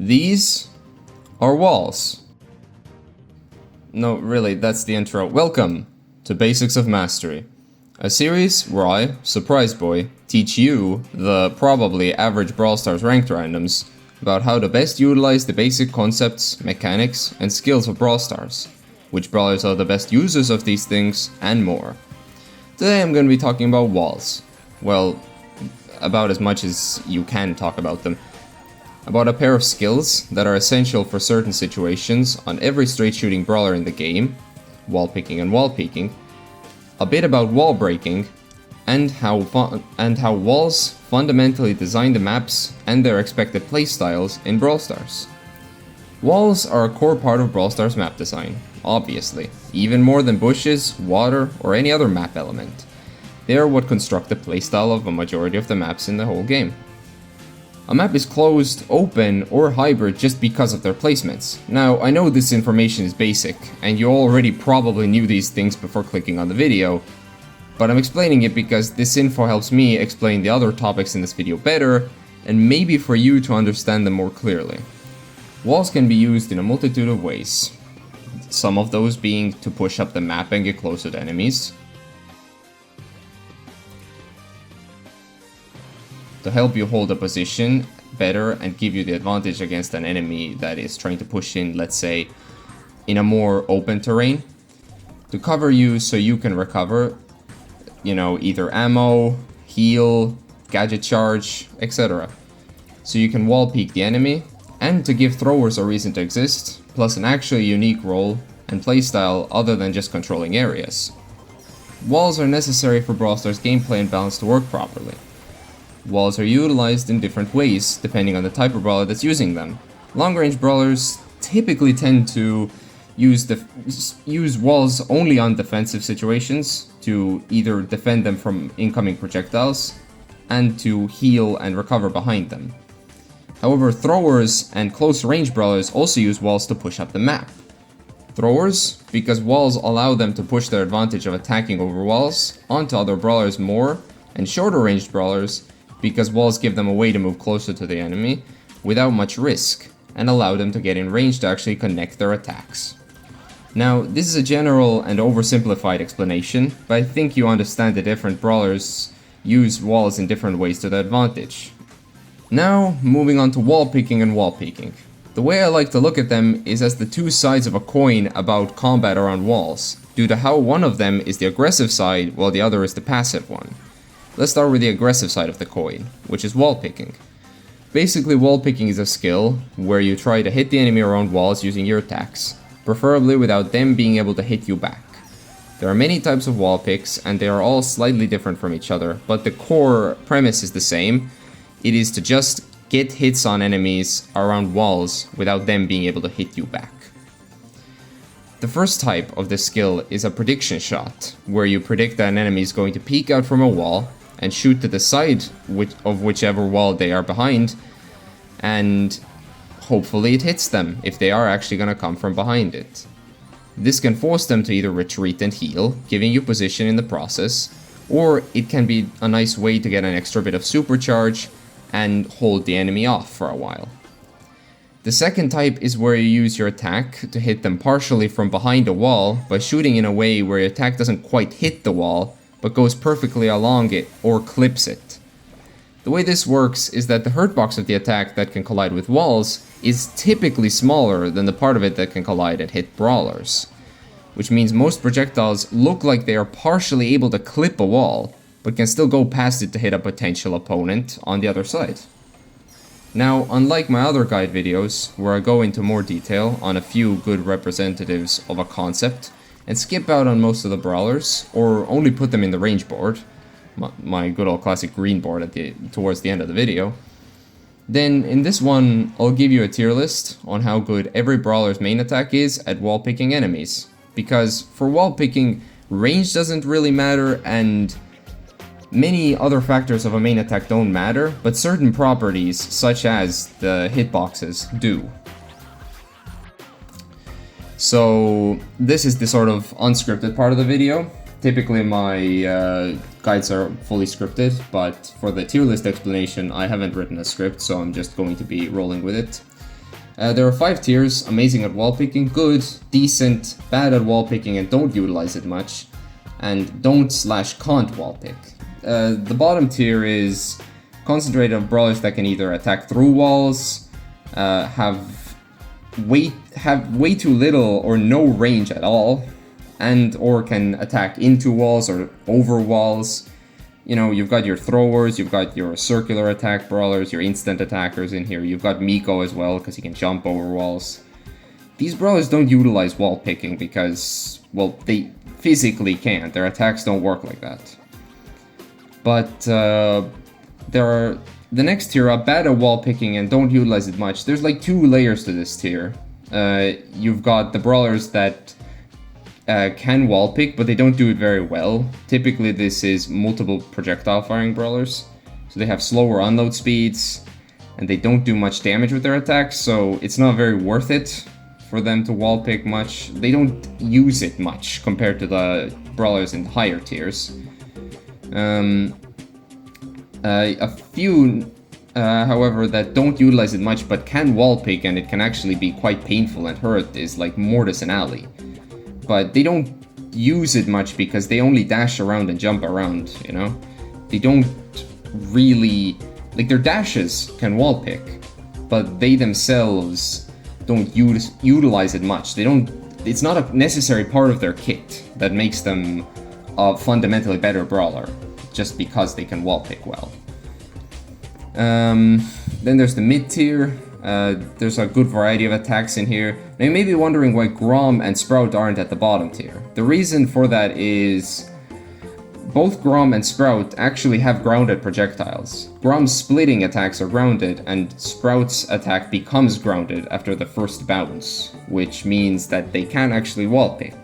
These are walls. No, really, that's the intro. Welcome to Basics of Mastery, a series where I, Surprise Boy, teach you, the probably average Brawl Stars ranked randoms, about how to best utilize the basic concepts, mechanics, and skills of Brawl Stars, which brawlers are the best users of these things, and more. Today I'm going to be talking about walls. Well, about as much as you can talk about them. About a pair of skills that are essential for certain situations on every straight shooting brawler in the game, wallpicking and wallpeaking, a bit about wall breaking, and how walls fundamentally design the maps and their expected playstyles in Brawl Stars. Walls are a core part of Brawl Stars map design, obviously, even more than bushes, water, or any other map element. They are what construct the playstyle of a majority of the maps in the whole game. A map is closed, open, or hybrid just because of their placements. Now, I know this information is basic, and you already probably knew these things before clicking on the video, but I'm explaining it because this info helps me explain the other topics in this video better, and maybe for you to understand them more clearly. Walls can be used in a multitude of ways, some of those being to push up the map and get closer to enemies, to help you hold a position better and give you the advantage against an enemy that is trying to push in, let's say, in a more open terrain, to cover you so you can recover, either ammo, heal, gadget charge, etc. So you can wall peek the enemy, and to give throwers a reason to exist, plus an actually unique role and playstyle other than just controlling areas. Walls are necessary for Brawl Stars gameplay and balance to work properly. Walls are utilized in different ways, depending on the type of brawler that's using them. Long-range brawlers typically tend to use walls only on defensive situations, to either defend them from incoming projectiles, and to heal and recover behind them. However, throwers and close-range brawlers also use walls to push up the map. Throwers, because walls allow them to push their advantage of attacking over walls onto other brawlers more, and shorter-ranged brawlers, because walls give them a way to move closer to the enemy without much risk, and allow them to get in range to actually connect their attacks. Now, this is a general and oversimplified explanation, but I think you understand that different brawlers use walls in different ways to their advantage. Now, moving on to wallpicking and wallpeaking. The way I like to look at them is as the two sides of a coin about combat around walls, due to how one of them is the aggressive side while the other is the passive one. Let's start with the aggressive side of the coin, which is wallpicking. Basically, wallpicking is a skill where you try to hit the enemy around walls using your attacks, preferably without them being able to hit you back. There are many types of wall picks, and they are all slightly different from each other, but the core premise is the same. It is to just get hits on enemies around walls without them being able to hit you back. The first type of this skill is a prediction shot, where you predict that an enemy is going to peek out from a wall and shoot to the side of whichever wall they are behind, and hopefully it hits them if they are actually going to come from behind it. This can force them to either retreat and heal, giving you position in the process, or it can be a nice way to get an extra bit of supercharge and hold the enemy off for a while. The second type is where you use your attack to hit them partially from behind a wall by shooting in a way where your attack doesn't quite hit the wall, but goes perfectly along it or clips it. The way this works is that the hurt box of the attack that can collide with walls is typically smaller than the part of it that can collide and hit brawlers, which means most projectiles look like they are partially able to clip a wall, but can still go past it to hit a potential opponent on the other side. Now, unlike my other guide videos, where I go into more detail on a few good representatives of a concept, and skip out on most of the brawlers, or only put them in the range board, my good old classic green board towards the end of the video, then in this one, I'll give you a tier list on how good every brawler's main attack is at wall picking enemies. Because for wall picking, range doesn't really matter, and many other factors of a main attack don't matter, but certain properties, such as the hitboxes, do. So this is the sort of unscripted part of the video. Typically my guides are fully scripted, but for the tier list explanation I haven't written a script, so I'm just going to be rolling with it. There are 5 tiers: amazing at wallpicking, good, decent, bad at wallpicking and don't utilize it much, and don't/can't wallpick. The bottom tier is concentrated on brawlers that can either attack through walls, have way too little or no range at all, and or can attack into walls or over walls. You know, you've got your throwers, you've got your circular attack brawlers, your instant attackers in here. You've got Miko as well, because he can jump over walls. These brawlers don't utilize wall picking because, well, they physically can't. Their attacks don't work like that. But there are the next tier are bad at wall picking and don't utilize it much. There's like 2 layers to this tier. You've got the brawlers that can wall pick, but they don't do it very well. Typically this is multiple projectile firing brawlers, so they have slower unload speeds and they don't do much damage with their attacks, so it's not very worth it for them to wall pick much. They don't use it much compared to the brawlers in higher tiers. A few however, that don't utilize it much but can wall pick, and it can actually be quite painful and hurt, is like Mortis and Ally. But they don't use it much because they only dash around and jump around, you know? They don't really... like, their dashes can wall pick, but they themselves don't utilize it much. They don't... it's not a necessary part of their kit that makes them a fundamentally better brawler, just because they can wall pick well. Then there's the mid tier. There's a good variety of attacks in here. Now you may be wondering why Grom and Sprout aren't at the bottom tier. The reason for that is both Grom and Sprout actually have grounded projectiles. Grom's splitting attacks are grounded, and Sprout's attack becomes grounded after the first bounce, which means that they can actually wall pick.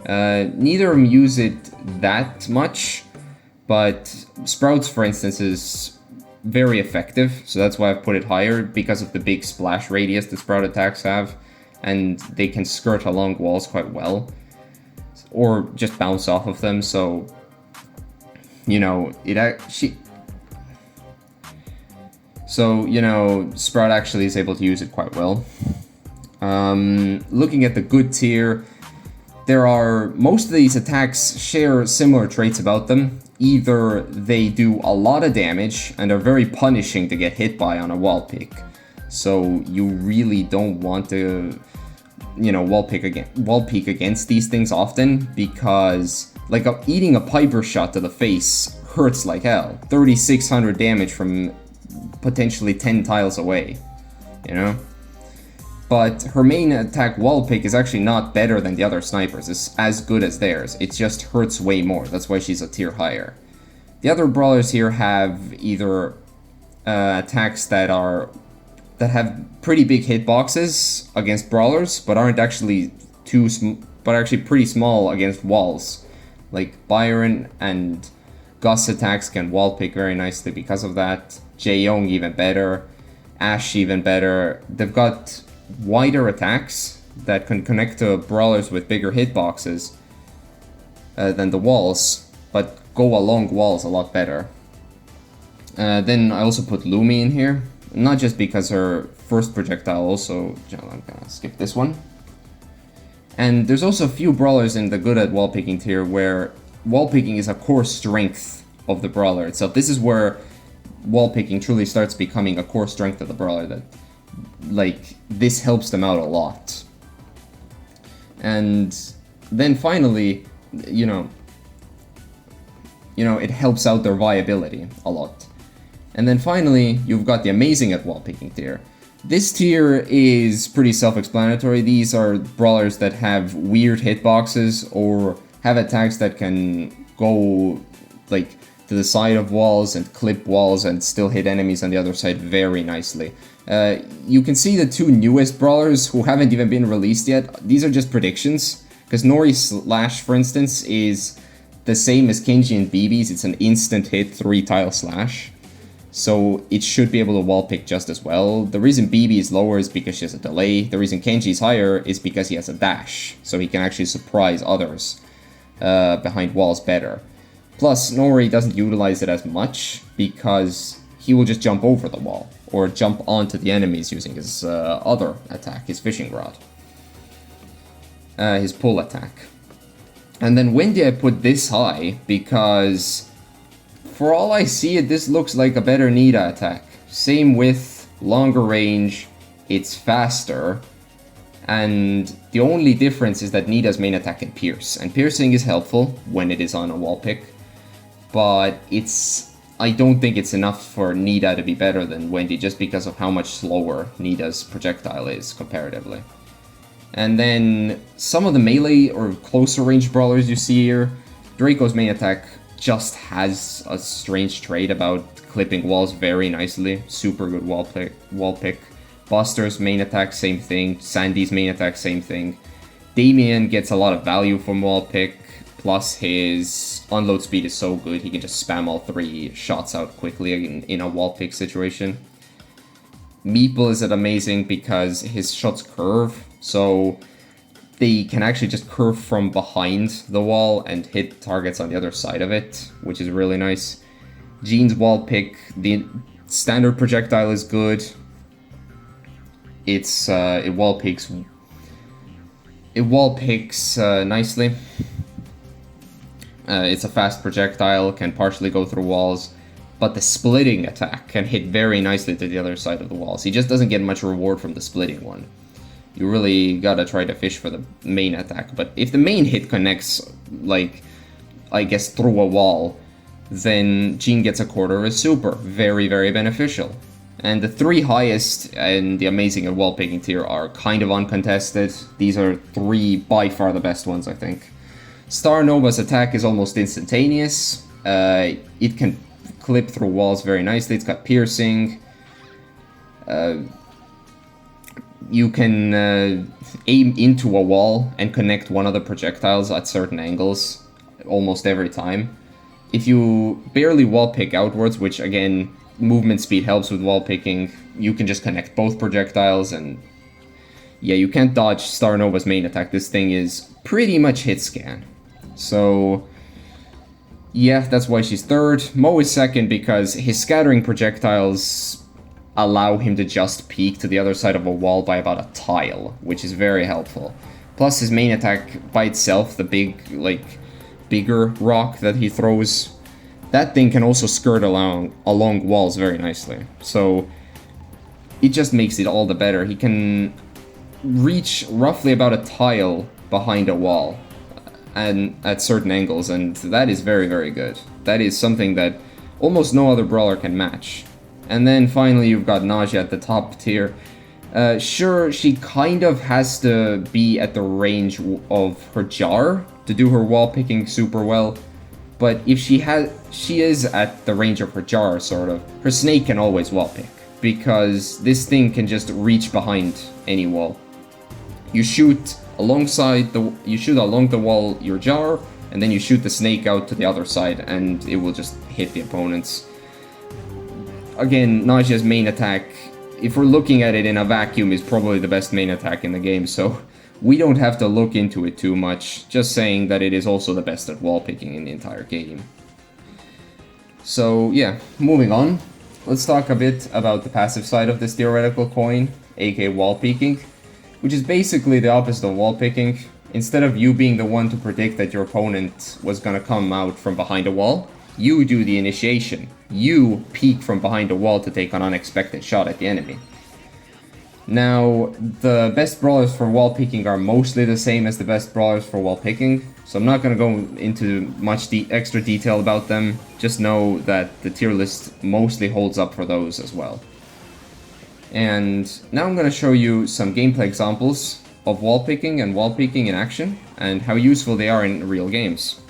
Neither of them use it that much, but Sprout's, for instance, is very effective, so that's why I've put it higher, because of the big splash radius that Sprout attacks have, and they can skirt along walls quite well, or just bounce off of them, so, you know, Sprout actually is able to use it quite well. Looking at the good tier, most of these attacks share similar traits about them. Either they do a lot of damage and are very punishing to get hit by on a wall pick, so you really don't want to, you know, wall peek against these things often, because like eating a Piper shot to the face hurts like hell. 3600 damage from potentially 10 tiles away, you know? But her main attack, Wallpick, is actually not better than the other snipers. It's as good as theirs. It just hurts way more. That's why she's a tier higher. The other brawlers here have either attacks that have pretty big hitboxes against brawlers, but aren't actually pretty small against walls. Like Byron and Gus attacks can wallpick very nicely because of that. Jaeyoung even better. Ashe even better. They've got wider attacks that can connect to brawlers with bigger hitboxes than the walls, but go along walls a lot better. Then I also put Lumi in here, not just because her first projectile also... I'm gonna skip this one. And there's also a few brawlers in the good at wallpicking tier where wallpicking is a core strength of the brawler itself. This is where wallpicking truly starts becoming a core strength of the brawler, that like this helps them out a lot. And then finally, you know, it helps out their viability a lot. And then finally, you've got the amazing at wallpicking tier. This tier is pretty self-explanatory. These are brawlers that have weird hitboxes or have attacks that can go like to the side of walls and clip walls and still hit enemies on the other side very nicely. You can see the 2 newest brawlers who haven't even been released yet. These are just predictions, because Nori Slash, for instance, is the same as Kenji and BB's. It's an instant hit 3-tile slash, so it should be able to wall pick just as well. The reason BB is lower is because she has a delay. The reason Kenji is higher is because he has a dash, so he can actually surprise others behind walls better. Plus, Nori doesn't utilize it as much because he will just jump over the wall, or jump onto the enemies using his other attack, his fishing rod. His pull attack. And then Wendy I put this high, because for all I see it, this looks like a better Nita attack. Same with longer range, it's faster, and the only difference is that Nita's main attack can pierce, and piercing is helpful when it is on a wall pick, but I don't think it's enough for Nita to be better than Wendy just because of how much slower Nita's projectile is comparatively. And then some of the melee or closer range brawlers you see here, Draco's main attack just has a strange trait about clipping walls very nicely. Super good wall pick. Buster's main attack, same thing. Sandy's main attack, same thing. Damien gets a lot of value from wall pick, plus his unload speed is so good, he can just spam all 3 shots out quickly in a wall pick situation. Meeple is amazing because his shots curve, so they can actually just curve from behind the wall and hit targets on the other side of it, which is really nice. Jean's wall pick, the standard projectile is good. It wall picks nicely. It's a fast projectile, can partially go through walls, but the splitting attack can hit very nicely to the other side of the walls. He just doesn't get much reward from the splitting one. You really gotta try to fish for the main attack, but if the main hit connects, like, I guess through a wall, then Jean gets a quarter of his super. Very, very beneficial. And the 3 highest and the amazing and wallpicking tier are kind of uncontested. These are 3 by far the best ones, I think. Star Nova's attack is almost instantaneous. It can clip through walls very nicely. It's got piercing. You can aim into a wall and connect one of the projectiles at certain angles almost every time. If you barely wall pick outwards, which again, movement speed helps with wall picking, you can just connect both projectiles, and yeah, you can't dodge Star Nova's main attack. This thing is pretty much hit scan. So yeah, that's why she's third. Mo is second because his scattering projectiles allow him to just peek to the other side of a wall by about a tile, which is very helpful. Plus his main attack by itself, the bigger rock that he throws, that thing can also skirt along walls very nicely. So it just makes it all the better. He can reach roughly about a tile behind a wall and at certain angles, and that is very, very good. That is something that almost no other brawler can match. And then finally you've got Nausea at the top tier. Sure, she kind of has to be at the range of her jar to do her wall picking super well, but if she is at the range of her jar, sort of, her snake can always wall pick, because this thing can just reach behind any wall. You shoot along the wall your jar, and then you shoot the snake out to the other side, and it will just hit the opponents. Again, Nausea's main attack, if we're looking at it in a vacuum, is probably the best main attack in the game, so we don't have to look into it too much, just saying that it is also the best at wall picking in the entire game. So yeah, moving on, let's talk a bit about the passive side of this theoretical coin, aka wallpeaking, which is basically the opposite of wall picking. Instead of you being the one to predict that your opponent was gonna come out from behind a wall, you do the initiation. You peek from behind a wall to take an unexpected shot at the enemy. Now, the best brawlers for wall picking are mostly the same as the best brawlers for wall picking, so I'm not going to go into much extra detail about them. Just know that the tier list mostly holds up for those as well. And now I'm going to show you some gameplay examples of wall picking and wallpeaking in action, and how useful they are in real games.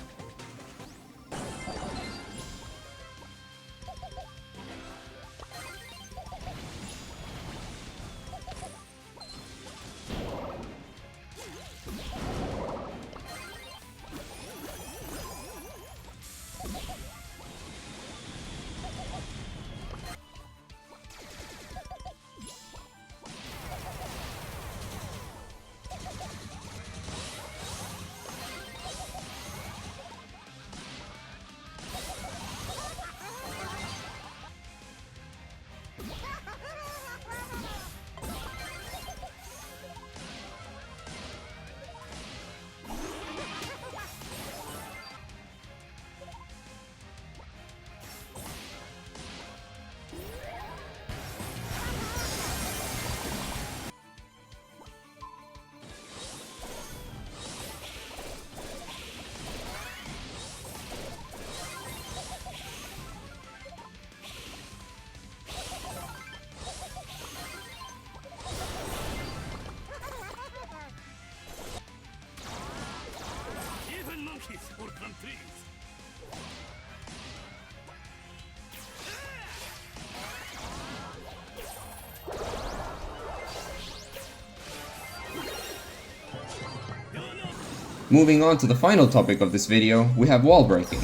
Moving on to the final topic of this video, we have wall breaking.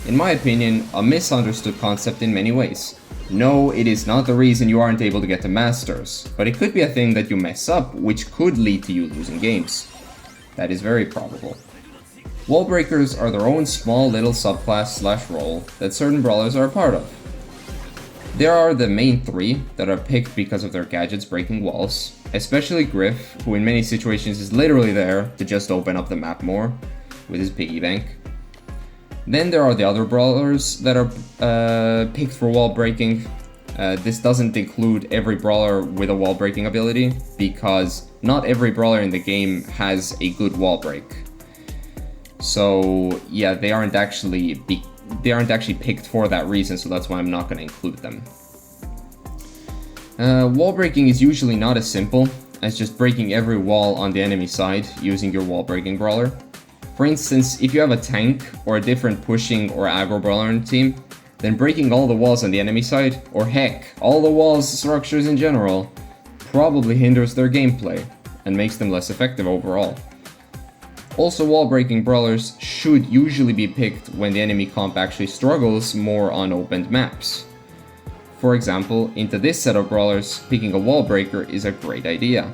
In my opinion, a misunderstood concept in many ways. No, it is not the reason you aren't able to get to Masters, but it could be a thing that you mess up, which could lead to you losing games. That is very probable. Wallbreakers are their own small little subclass / role that certain brawlers are a part of. There are the main three that are picked because of their gadgets breaking walls, especially Griff, who in many situations is literally there to just open up the map more with his piggy bank. Then there are the other brawlers that are picked for wall breaking. This doesn't include every brawler with a wall breaking ability, because not every brawler in the game has a good wall break. So yeah, they aren't actually picked for that reason, so that's why I'm not going to include them. Wall breaking is usually not as simple as just breaking every wall on the enemy side using your wall breaking brawler. For instance, if you have a tank or a different pushing or aggro brawler on the team, then breaking all the walls on the enemy side, or heck, all the walls structures in general, probably hinders their gameplay and makes them less effective overall. Also, wall breaking brawlers should usually be picked when the enemy comp actually struggles more on opened maps. For example, into this set of brawlers, picking a wall breaker is a great idea.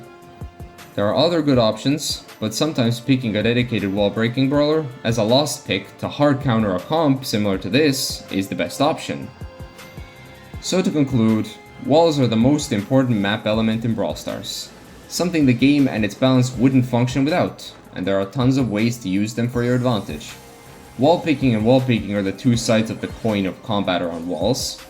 There are other good options, but sometimes picking a dedicated wall breaking brawler as a lost pick to hard counter a comp similar to this is the best option. So to conclude, walls are the most important map element in Brawl Stars, something the game and its balance wouldn't function without, and there are tons of ways to use them for your advantage. Wall picking and wallpeaking are the two sides of the coin of combat around walls.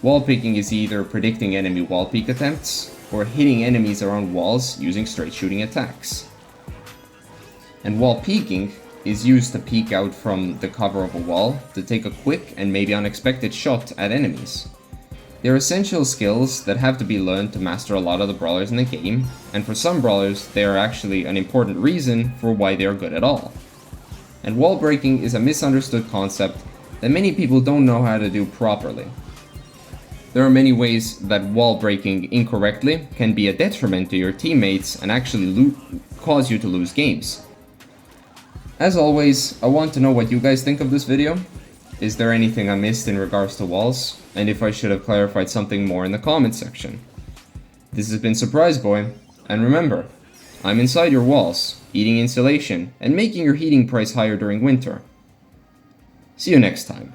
Wallpicking is either predicting enemy wall peek attempts, or hitting enemies around walls using straight shooting attacks. And wallpeaking is used to peek out from the cover of a wall to take a quick and maybe unexpected shot at enemies. They're essential skills that have to be learned to master a lot of the brawlers in the game, and for some brawlers they are actually an important reason for why they are good at all. And wall breaking is a misunderstood concept that many people don't know how to do properly. There are many ways that wall breaking incorrectly can be a detriment to your teammates and actually cause you to lose games. As always, I want to know what you guys think of this video. Is there anything I missed in regards to walls? And if I should have clarified something more in the comments section. This has been Surprise Boy, and remember, I'm inside your walls, eating insulation, and making your heating price higher during winter. See you next time.